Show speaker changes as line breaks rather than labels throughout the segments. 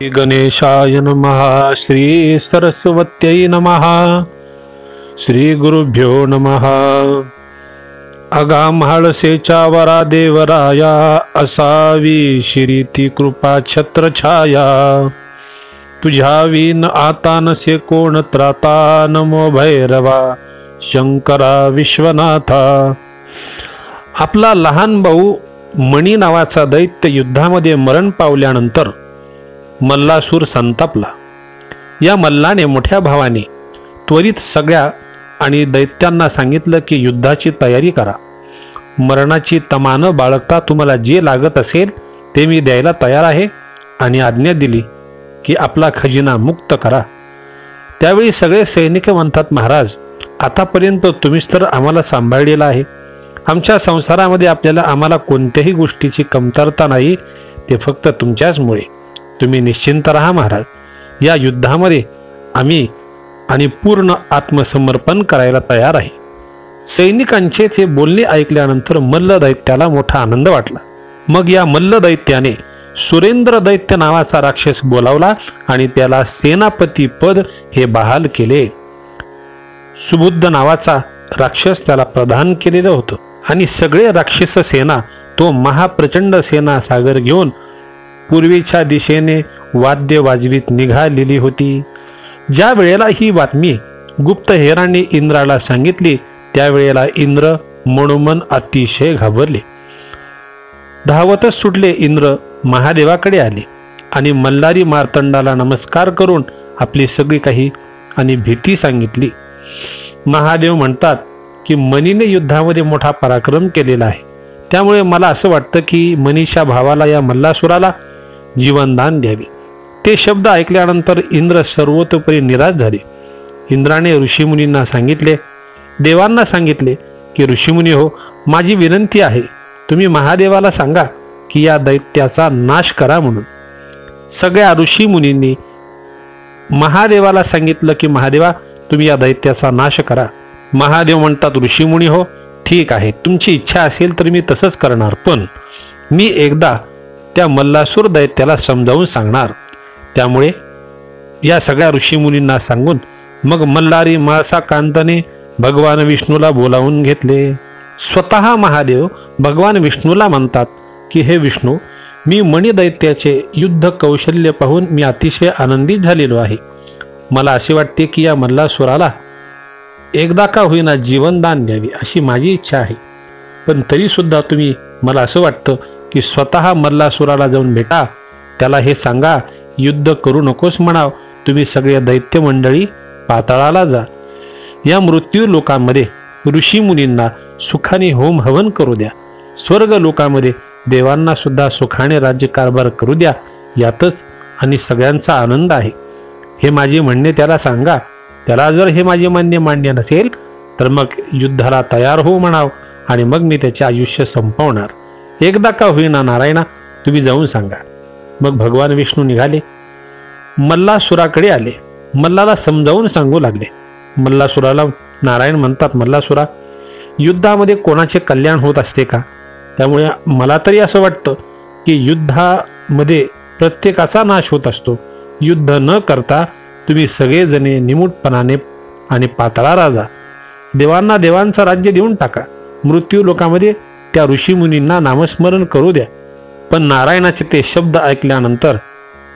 श्री गणेशाय नमः. श्री सरस्वत्यै नमः. श्री गुरुभ्यो नमः. अगाम्हाळसेच्या वरा देवराया, असावी शिरीती कृपा छत्रछाया. तुझ्या विन आता नसे कोण त्राता, नमो भैरवा शंकरा विश्वनाथा. आपला लहान भाऊ मणी नावाचा दैत्य युद्धामध्ये मरण पावल्यानंतर मल्लासूर संतापला. या मल्लाने मोठ्या भावाने त्वरित सगळ्या आणि दैत्यांना सांगितलं की युद्धाची तयारी करा. मरणाची तमा न बाळगता तुम्हाला जे लागत असेल ते मी द्यायला तयार आहे, आणि आज्ञा दिली की आपला खजिना मुक्त करा. त्यावेळी सगळे सैनिक म्हणतात, महाराज आतापर्यंत तुम्हीच तर आम्हाला सांभाळलेला आहे. आमच्या संसारामध्ये आम्हाला कोणत्याही गोष्टीची कमतरता नाही, ते फक्त तुमच्याचमुळे. तुम्ही निश्चिंत राहा महाराज. या युद्धामध्ये आम्ही आणि पूर्ण आत्मसमर्पण करायला तयार आहे. सैनिकांचे ते बोलणे ऐकल्यानंतर मल्ल दैत्याला मोठा आनंद वाटला. मग या मल्ल दैत्याने सुरेंद्र दैत्य नावाचा राक्षस बोलावला आणि त्याला सेनापती पद हे बहाल केले. सुबुद्ध नावाचा राक्षस त्याला प्रदान केलेलं होतं, आणि सगळे राक्षस सेना तो महाप्रचंड सेना सागर घेऊन पूर्वेच्या दिशेने वाद्य वाजवीत निघालेली होती. ज्या वेळेला ही बातमी गुप्तहेरांनी इंद्राला सांगितली, त्यावेळेला इंद्र मनोमन अतिशय घाबरले. धावतच सुटले इंद्र महादेवाकडे आले आणि मल्हारी मार्तंडाला नमस्कार करून आपली सगळी काही आणि भीती सांगितली. महादेव म्हणतात की मनीने युद्धामध्ये मोठा पराक्रम केलेला आहे, त्यामुळे मला असं वाटतं की मनीच्या भावाला या मल्लासुराला जीवनदान द्यावे. ते शब्द ऐकल्यानंतर इंद्र सर्वतोपरी निराश झाले. इंद्राने ऋषीमुनींना सांगितले, देवांना सांगितले की ऋषीमुनी हो, माझी विनंती आहे, तुम्ही महादेवाला सांगा की या दैत्याचा नाश करा म्हणून. सगळ्या ऋषीमुनींनी महादेवाला सांगितलं की महादेवा, तुम्ही या दैत्याचा नाश करा. महादेव म्हणतात, ऋषीमुनी हो, ठीक आहे, तुमची इच्छा असेल तर मी तसंच करणार, पण मी एकदा त्या मल्लासूर दैत्याला समजावून सांगणार. त्यामुळे या सगळ्या ऋषीमुनींना सांगून मग मल्हारी माळसा कांताने भगवान विष्णूला बोलावून घेतले. स्वतः महादेव भगवान विष्णूला म्हणतात की हे विष्णू, मी मणिदैत्याचे युद्ध कौशल्य पाहून मी अतिशय आनंदित झालेलो आहे. मला असे वाटते की या मल्लासुराला एकदा का होईना जीवनदान द्यावे अशी माझी इच्छा आहे. पण तरी सुद्धा तुम्ही, मला असं वाटतं की स्वतः मल्लासुराला जाऊन भेटा, त्याला हे सांगा, युद्ध करू नकोस म्हणाव, तुम्ही सगळे दैत्य मंडळी पाताळाला जा. या मृत्यू लोकांमध्ये ऋषीमुनींना सुखाने होम हवन करू द्या. स्वर्ग लोकांमध्ये देवांना सुद्धा सुखाने राज्यकारभार करू द्या. यातच आणि सगळ्यांचा आनंद आहे. हे माझे म्हणणे त्याला सांगा. त्याला जर हे माझे म्हणणे मान्य नसेल तर मग युद्धाला तयार हो म्हणाव, आणि मग मी त्याचे आयुष्य संपवणार. एकदा का होईना नारायणा, तुम्ही जाऊन सांगा. मग भगवान विष्णू निघाले, मल्लासुराकडे आले. मल्लाला समजावून सांगू लागले. मल्लासुराला नारायण म्हणतात, मल्लासुरा, युद्धामध्ये कोणाचे कल्याण होत असते का? त्यामुळे मला तरी असं वाटतं की युद्धामध्ये प्रत्येकाचा नाश होत असतो. युद्ध न करता तुम्ही सगळेजणे निमूटपणाने आणि पाताळाला जा. देवांना देवांचं राज्य देऊन टाका. मृत्यू लोकांमध्ये त्या ऋषीमुनींना नामस्मरण करू द्या. पण नारायणाचे ते शब्द ऐकल्यानंतर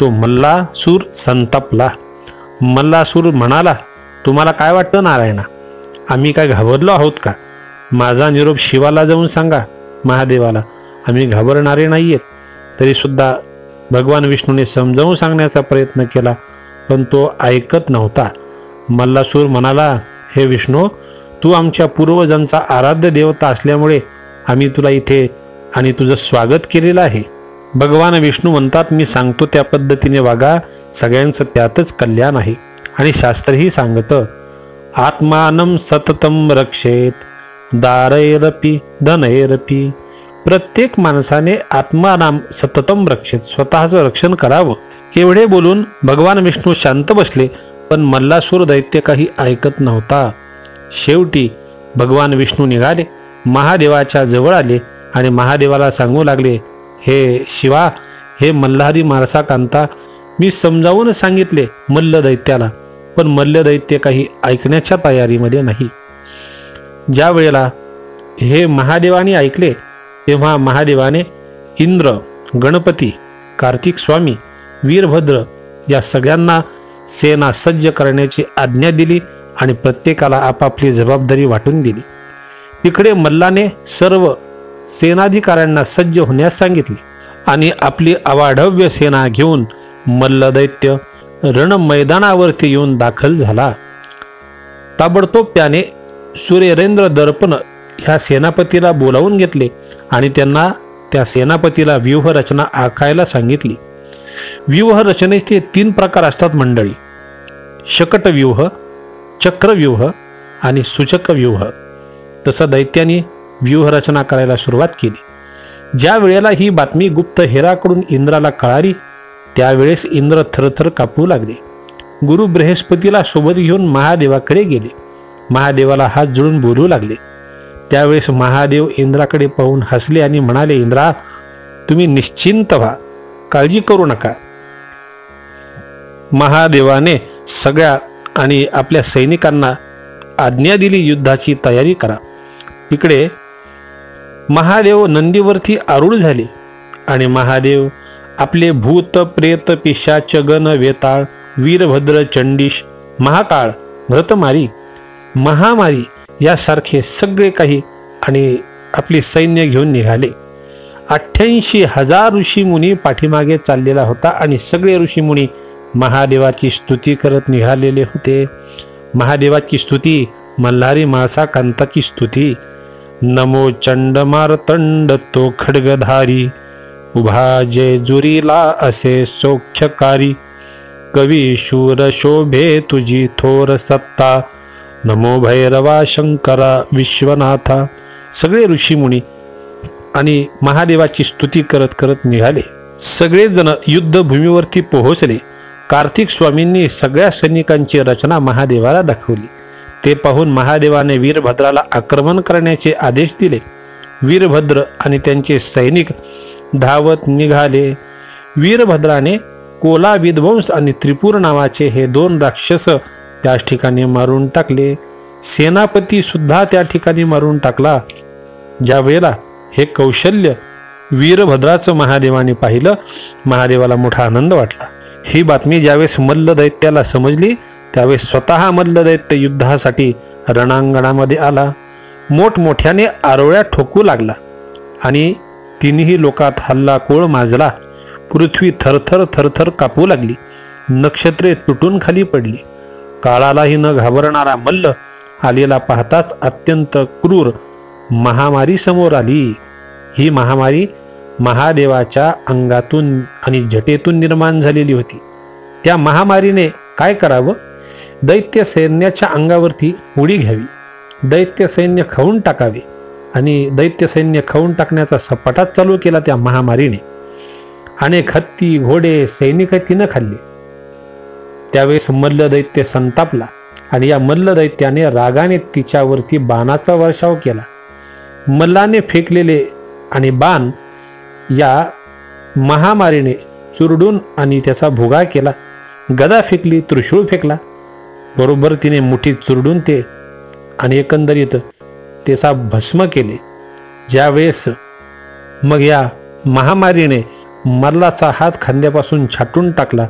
तो मल्लासूर संतापला. मल्लासूर म्हणाला, तुम्हाला काय वाटतं नारायणा, आम्ही काय घाबरलो आहोत का? माझा निरोप शिवाला जाऊन सांगा, महादेवाला. आम्ही घाबरणारे नाही आहेत. तरीसुद्धा भगवान विष्णूने समजावून सांगण्याचा प्रयत्न केला, पण तो ऐकत नव्हता. मल्लासूर म्हणाला, हे विष्णू, तू आमच्या पूर्वजांचा आराध्य देवता असल्यामुळे आम्ही तुला इथे आणि तुझं स्वागत केलेलं आहे. भगवान विष्णू म्हणतात, मी सांगतो त्या पद्धतीने वागा, सगळ्यांचं त्यातच कल्याण आहे. आणि शास्त्रही सांगतं, आत्मानं सततम रक्षेत दारैरपी धनैरपी. प्रत्येक माणसाने आत्मानाम सततम रक्षेत, स्वतःचं रक्षण करावं. एवढे बोलून भगवान विष्णू शांत बसले, पण मल्लासूर दैत्य काही ऐकत नव्हता. शेवटी भगवान विष्णू निघाले, महादेवाच्या जवळ आले आणि महादेवाला सांगू लागले, हे शिवा, हे मल्हारी माळसा कांता, मी समजावून सांगितले मल्ल दैत्याला, पण मल्ल दैत्य काही ऐकण्याच्या तयारीमध्ये नाही. ज्या वेळेला हे महादेवाने ऐकले तेव्हा महादेवाने इंद्र, गणपती, कार्तिक स्वामी, वीरभद्र या सगळ्यांना सेना सज्ज करण्याची आज्ञा दिली आणि प्रत्येकाला आपापली जबाबदारी वाटून दिली. तिकडे मल्लाने सर्व सेनाधिकाऱ्यांना सज्ज होण्यास सांगितले आणि आपली अवाढव्य सेना घेऊन मल्ल दैत्य रण मैदानावरती येऊन दाखल झाला. ताबडतोब त्याने सूर्यरेंद्र दर्पण ह्या सेनापतीला बोलावून घेतले आणि त्यांना त्या सेनापतीला व्यूहरचना आखायला सांगितली. व्यूहरचनेचे 3 प्रकार असतात मंडळी: शकटव्यूह, चक्रव्यूह आणि सूचकव्यूह. तसं दैत्याने व्यूहरचना करायला सुरुवात केली. ज्या वेळेला ही बातमी गुप्त हेराकडून इंद्राला कळाली त्यावेळेस इंद्र थरथर कापू लागले. गुरु बृहस्पतीला सोबत घेऊन महादेवाकडे गेले. महादेवाला हात जोडून बोलू लागले. त्यावेळेस महादेव इंद्राकडे पाहून हसले आणि म्हणाले, इंद्रा, तुम्ही निश्चिंत व्हा, काळजी करू नका. महादेवाने सगळ्या आणि आपल्या सैनिकांना आज्ञा दिली, युद्धाची तयारी करा. इकडे महादेव नंदीवरती आरूढ झाले आणि महादेव आपले भूत, प्रेत, पिशाच, गण, वेताळ, वीरभद्र, चंडीश, महाकाळ, व्रतमारी, महामारी यासारखे सगळे काही आणि आपले सैन्य घेऊन निघाले. 88,000 ऋषीमुनी पाठीमागे चाललेला होता आणि सगळे ऋषीमुनी महादेवाची स्तुती करत निघालेले होते. महादेवाची स्तुती, मल्हारी माळसा कांताची स्तुती. नमो चंडमार्तंड तो खड्गधारी, उभा जेजुरीला असे सौख्यकारी, कवी शूर शोभे तुझी थोर सत्ता, नमो भैरवा शंकरा विश्वनाथा. सगळे ऋषीमुनी आणि महादेवाची स्तुती करत करत निघाले. सगळेजण युद्धभूमीवरती पोहोचले. कार्तिक स्वामींनी सगळ्या सैनिकांची रचना महादेवाला दाखवली. ते पाहून महादेवाने वीरभद्राला आक्रमण करण्याचे आदेश दिले. वीरभद्र आणि त्यांचे सैनिक धावत निघाले. वीरभद्राने कोला विध्वंस आणि त्रिपुर नावाचे हे 2 राक्षस त्याच ठिकाणी मारून टाकले. सेनापती सुद्धा त्या ठिकाणी मारून टाकला. ज्या वेळेला हे कौशल्य वीरभद्राचं महादेवाने पाहिलं, महादेवाला मोठा आनंद वाटला. ही बातमी ज्यावेळेस मल्ल दैत्याला समजली त्यावेळेस स्वतः मल्ल दैत्य युद्धासाठी रणांगणामध्ये आला. मोठमोठ्याने आरोळ्या ठोकू लागला आणि तिन्ही लोकात हल्लाकोळ माजला. पृथ्वी थरथर थरथर कापू लागली. नक्षत्रे तुटून खाली पडली. काळालाही न घाबरणारा मल्ल आलेला पाहताच अत्यंत क्रूर महामारी समोर आली. ही महामारी महादेवाच्या अंगातून आणि जटेतून निर्माण झालेली होती. त्या महामारीने काय करावं? दैत्य सैन्याच्या अंगावरती उडी घ्यावी, दैत्य सैन्य खाऊन टाकावे आणि दैत्य सैन्य खाऊन टाकण्याचा सपाटाच चालू केला त्या महामारीने. अनेक हत्ती, घोडे, सैनिक तिनं खाल्ले. त्यावेळेस मल्ल दैत्य संतापला आणि या मल्ल दैत्याने रागाने तिच्यावरती बाणाचा वर्षाव केला. मल्लाने फेकलेले आणि बाण या महामारीने चुरडून आणि त्याचा भुगा केला. गदा फेकली, त्रिशूळ फेकला, बरोबर तिने मुठीत चुरडून ते आणि एकंदरीत त्याचा भस्म केले. ज्यावेळेस मग या महामारीने मल्लाचा हात खांद्यापासून छाटून टाकला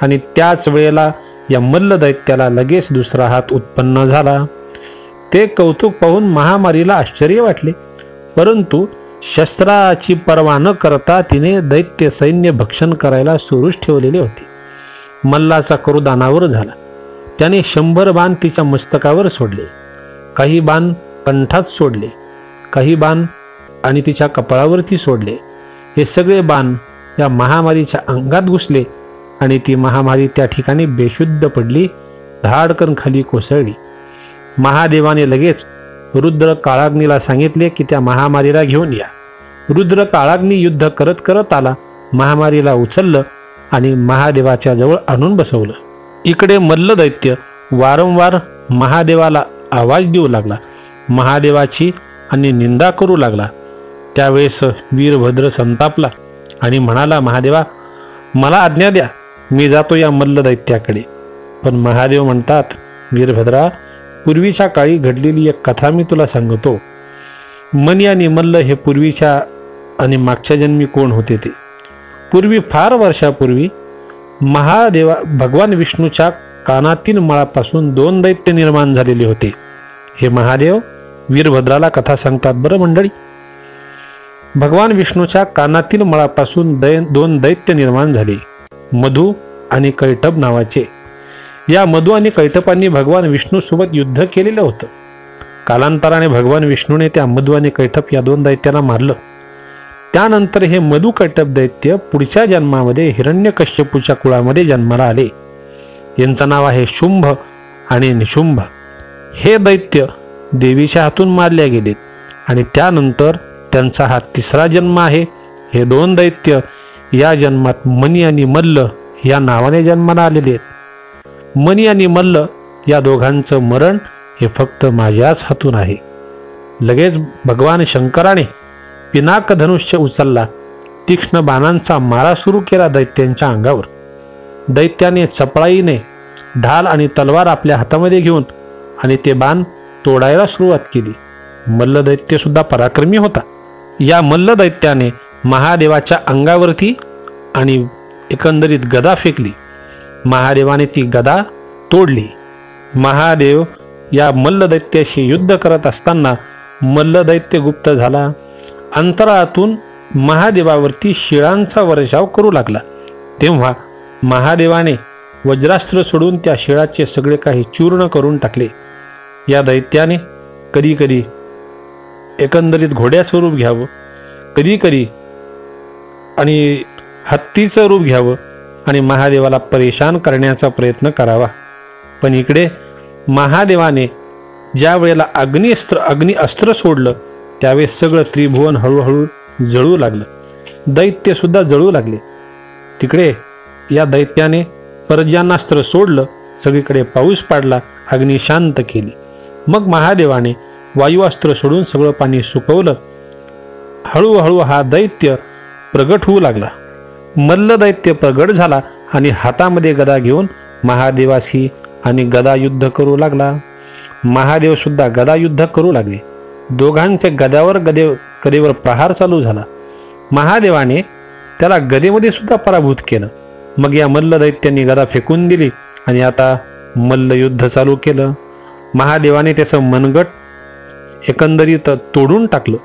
आणि त्याच वेळेला या मल्ल दैत्याला लगेच दुसरा हात उत्पन्न झाला. ते कौतुक पाहून महामारीला आश्चर्य वाटले, परंतु शस्त्राची पर्वा न करता तिने दैत्य सैन्य भक्षण करायला सुरूच ठेवलेले होते. मल्लाचा क्रोध अनावर झाला. त्याने 100 बाण तिच्या मस्तकावर सोडले, काही बाण कंठात सोडले, काही बाण आणि तिच्या कपाळावरती सोडले. हे सगळे बाण या महामारीच्या अंगात घुसले आणि ती महामारी त्या ठिकाणी बेशुद्ध पडली, धाडकन खाली कोसळली. महादेवाने लगेच रुद्र काळाग्नीला सांगितले की त्या महामारीला घेऊन या. रुद्र काळाग्नी युद्ध करत करत आला, महामारीला उचललं आणि महादेवाच्या जवळ आणून बसवलं. इकडे मल्ल दैत्य वारंवार महादेवाला आवाज देऊ लागला, महादेवाची आणि निंदा करू लागला. त्यावेळेस वीरभद्र संतापला आणि म्हणाला, महादेवा, मला आज्ञा द्या, मी जातो या मल्ल दैत्याकडे. पण महादेव म्हणतात, वीरभद्रा, पूर्वीच्या काळी घडलेली एक कथा मी तुला सांगतो. मनी आणि मल्ल हे पूर्वीच्या आणि मागच्या जन्मी कोण होते ते. पूर्वी, फार वर्षापूर्वी भगवान विष्णूच्या कानातील मळापासून 2 दैत्य निर्माण झालेले होते. हे महादेव वीरभद्राला कथा सांगतात. बरं मंडळी, भगवान विष्णूच्या कानातील मळापासून 2 दैत्य निर्माण झाले, मधु आणि कैटभ नावाचे. या मधु आणि कैटपांनी भगवान विष्णू सोबत युद्ध केलेलं होतं. कालांतराने भगवान विष्णूने त्या मधु आणि कैटभ या 2 दैत्यांना मारलं. त्यानंतर हे मधु कैटभ दैत्य पुढच्या जन्मामध्ये हिरण्यकश्यपूच्या कुळामध्ये जन्माला आले. यांचं नाव आहे शुंभ आणि निशुंभ. हे दैत्य देवीच्या हातून मारले गेले आणि त्यानंतर त्यांचा हा 3रा जन्म आहे. हे 2 दैत्य या जन्मात मनी आणि मल्ल या नावाने जन्माला आलेले आहेत. मनी आणि मल्ल या दोघांचं मरण हे फक्त माझ्याच हातून आहे. लगेच भगवान शंकराने पिनाक धनुष्य उचलला, तीक्ष्ण बाणांचा मारा सुरू केला दैत्यांच्या अंगावर. दैत्याने चपळाईने ढाल आणि तलवार आपल्या हातामध्ये घेऊन आणि ते बाण तोडायला सुरुवात केली. मल्ल दैत्य सुद्धा पराक्रमी होता. या मल्ल दैत्याने महादेवाच्या अंगावरती आणि एकंदरीत गदा फेकली. महादेवाने ती गदा तोडली. महादेव या मल्ल दैत्याशी युद्ध करत असताना मल्ल दैत्य गुप्त झाला. अंतराळातून महादेवावरती शिळांचा वर्षाव करू लागला. तेव्हा महादेवाने वज्रास्त्र सोडून त्या शिळाचे सगळे काही चूर्ण करून टाकले. या दैत्याने कधी कधी एकंदरीत घोड्याचं रूप घ्यावं, कधी कधी आणि हत्तीचं रूप घ्यावं आणि महादेवाला परेशान करण्याचा प्रयत्न करावा. पण इकडे महादेवाने ज्या वेळेला अग्नि अस्त्र सोडलं त्यावेळेस सगळं त्रिभुवन हळूहळू जळू लागलं. दैत्य सुद्धा जळू लागले. तिकडे या दैत्याने पर्जन्यास्त्र सोडलं, सगळीकडे पाऊस पाडला, अग्नी शांत केली. मग महादेवाने वायुअस्त्र सोडून सगळं पाणी सुकवलं. हळूहळू हा दैत्य प्रगट होऊ लागला. मल्ल दैत्य प्रगट झाला आणि हातामध्ये गदा घेऊन महादेवाशी आणि गदा युद्ध करू लागला. महादेव सुद्धा गदा युद्ध करू लागले. दोघांचे गदेवर प्रहार चालू झाला. महादेवाने त्याला गदेमध्ये सुद्धा पराभूत केलं. मग या मल्ल दैत्यांनी गदा फेकून दिली आणि आता मल्ल युद्ध चालू केलं. महादेवाने त्याचं मनगट एकंदरीत तोडून टाकलं.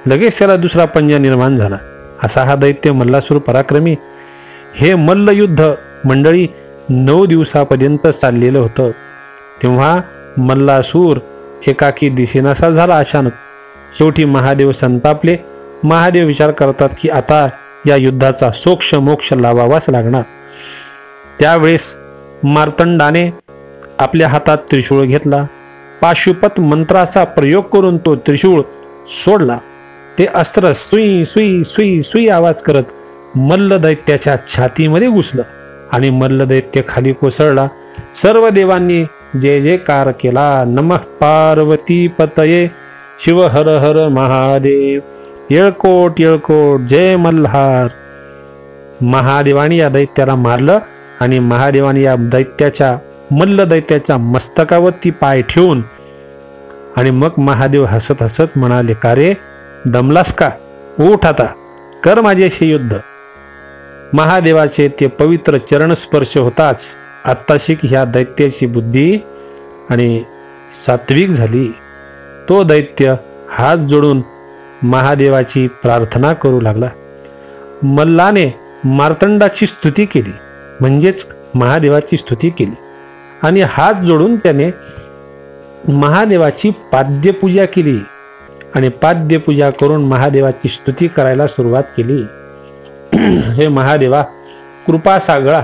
लगेच त्याला 2रा पंजा निर्माण झाला. असा हा दैत्य मल्लासूर पराक्रमी. हे मल्ल युद्ध मंडळी 9 दिवसापर्यंत चाललेलं होतं. तेव्हा मल्लासूर एकाकी दिसेनासा झाला अचानक. शेवटी महादेव संतापले. महादेव विचार करतात की आता या युद्धाचा सोक्ष मोक्ष लावावाच लागणार. त्यावेळेस मार्तंडाने आपल्या हातात त्रिशूळ घेतला. पाशुपत मंत्राचा प्रयोग करून तो त्रिशूळ सोडला. ते अस्त्र सुई सुई सुई सुई आवाज करत मल्ल दैत्याच्या छातीमध्ये घुसलं आणि मल्ल दैत्य खाली कोसळला. सर्व देवांनी जय जयकार केला. नमः पार्वती पतये शिव हर हर महादेव. येळकोट येळकोट जय मल्हार. महादेवाने या दैत्याला मारलं आणि महादेवाने या मल्ल दैत्याच्या मस्तकावरती पाय ठेवून आणि मग महादेव हसत हसत म्हणाले, का रे दमलास का? उठ आता, कर माझ्याशी युद्ध. महादेवाचे ते पवित्र चरणस्पर्श होताच आत्ताशिक ह्या दैत्याची बुद्धी आणि सात्विक झाली. तो दैत्य हात जोडून महादेवाची प्रार्थना करू लागला. मल्लाने मार्तंडाची स्तुती केली, म्हणजेच महादेवाची स्तुती केली आणि हात जोडून त्याने महादेवाची पाद्यपूजा केली आणि पाद्यपूजा करून महादेवाची स्तुती करायला सुरुवात केली. हे महादेवा कृपा सागळा,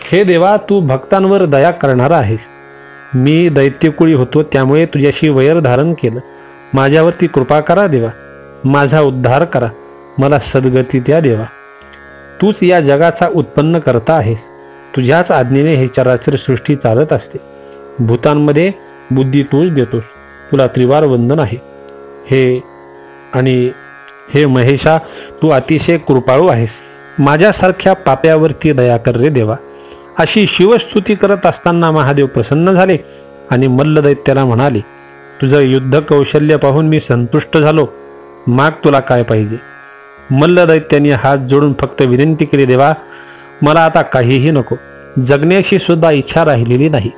हे देवा तू भक्तांवर दया करणारा आहेस. मी दैत्यकुळी होतो त्यामुळे तुझ्याशी वैर धारण केलं. माझ्यावरती कृपा करा देवा, माझा उद्धार करा, मला सद्गती द्या देवा. तूच या जगाचा उत्पन्न करता आहेस. तुझ्याच आज्ञेने हे चराचर सृष्टी चालत असते. भूतांमध्ये बुद्धी तूच देतोस. तुला त्रिवार वंदन आहे. हे महेशा तू अतिशय कृपाळू आहेस. माझ्यासारख्या पाप्यावरती दया कर रे देवा. अशी शिवस्तुती करत असताना महादेव प्रसन्न झाले आणि मल्लदैत्याला म्हणाले, तुझं युद्ध कौशल्य पाहून मी संतुष्ट झालो, माग तुला काय पाहिजे. मल्लदैत्याने हात जोडून फक्त विनंती केली, देवा मला आता काहीही नको, जगण्याची सुद्धा इच्छा राहिलेली नाही.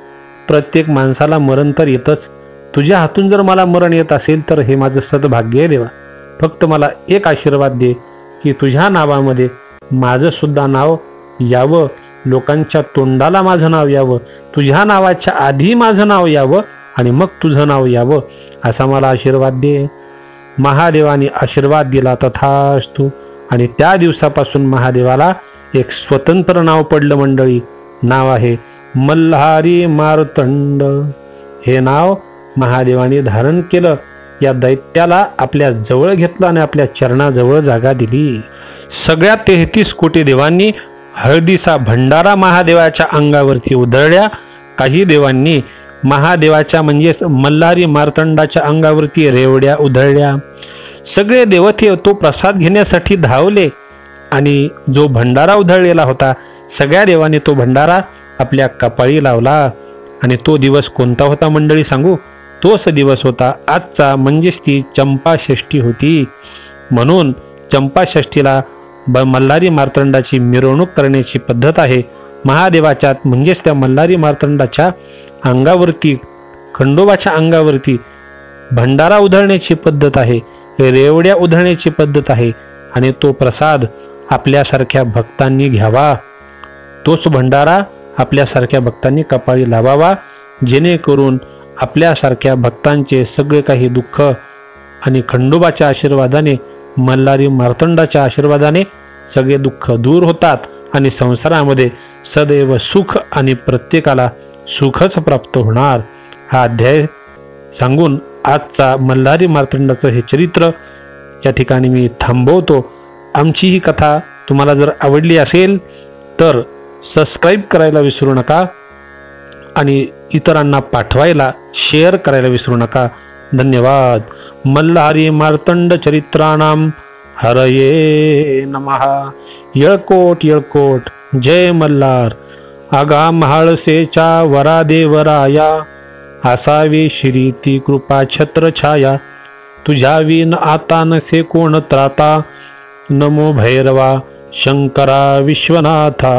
प्रत्येक माणसाला मरण तर येतच, तुझ्या हातून जर मला मरण येत असेल तर हे माझं सद्भाग्य आहे देवा. फक्त मला एक आशीर्वाद दे की तुझ्या नावामध्ये माझं सुद्धा नाव यावं, लोकांच्या तोंडाला माझं नाव यावं, तुझ्या नावाच्या आधी माझं नाव यावं आणि मग तुझं नाव यावं, असा मला आशीर्वाद दे. महादेवाने आशीर्वाद दिला, तथास्तु. आणि त्या दिवसापासून महादेवाला एक स्वतंत्र नाव पडलं मंडळी. नाव आहे मल्हारी मार्तंड. हे नाव महादेवाने धारण केलं. या दैत्याला आपल्या जवळ घेतलं आणि आपल्या चरणाजवळ जागा दिली. सगळ्या 33 कोटी देवांनी हळदीचा भंडारा महादेवाच्या अंगावरती उधळल्या. काही देवांनी महादेवाच्या म्हणजेच मल्हारी मार्तंडाच्या अंगावरती रेवड्या उधळल्या. सगळे देवते तो प्रसाद घेण्यासाठी धावले आणि जो भंडारा उधळलेला होता सगळ्या देवांनी तो भंडारा आपल्या कपाळी लावला. आणि तो दिवस कोणता होता मंडळी सांगू? तोच दिवस होता आजचा, म्हणजेच ती चंपाषष्ठी होती. म्हणून चंपाषष्ठीला मल्हारी मार्तंडाची मिरवणूक करण्याची पद्धत आहे. महादेवाच्या म्हणजेच त्या मल्हारी मार्तंडाच्या अंगावरती, खंडोबाच्या अंगावरती भंडारा उधळण्याची पद्धत आहे, रेवड्या उधळण्याची पद्धत आहे. आणि तो प्रसाद आपल्यासारख्या भक्तांनी घ्यावा, तोच भंडारा आपल्यासारख्या भक्तांनी कपाळी लावावा, जेणेकरून आपल्यासारख्या भक्तांचे सगळे काही दुःख आणि खंडोबाच्या आशीर्वादाने, मल्हारी मार्तंडाच्या आशीर्वादाने सगळे दुःख दूर होतात आणि संसारामध्ये सदैव सुख आणि प्रत्येकाला सुखच प्राप्त होणार. हा अध्याय सांगून आजचा मल्हारी मार्तंडाचं हे चरित्र या ठिकाणी मी थांबवतो. आमची ही कथा तुम्हाला जर आवडली असेल तर सबस्क्राईब करायला विसरू नका आणि इतरांना पाठवायला, शेअर करायला विसरू नका. धन्यवाद. मल्हारी मार्तंड चरित्राणाम हरये नमः. येळकोट येळकोट. जय मल्हार. आगा म्हाळसेच्या वरा देवराया, असावी श्री ती कृपा छत्र छाया. तुझ्या विन आता नसे कोण त्राता, नमो भैरवा शंकरा विश्वनाथा.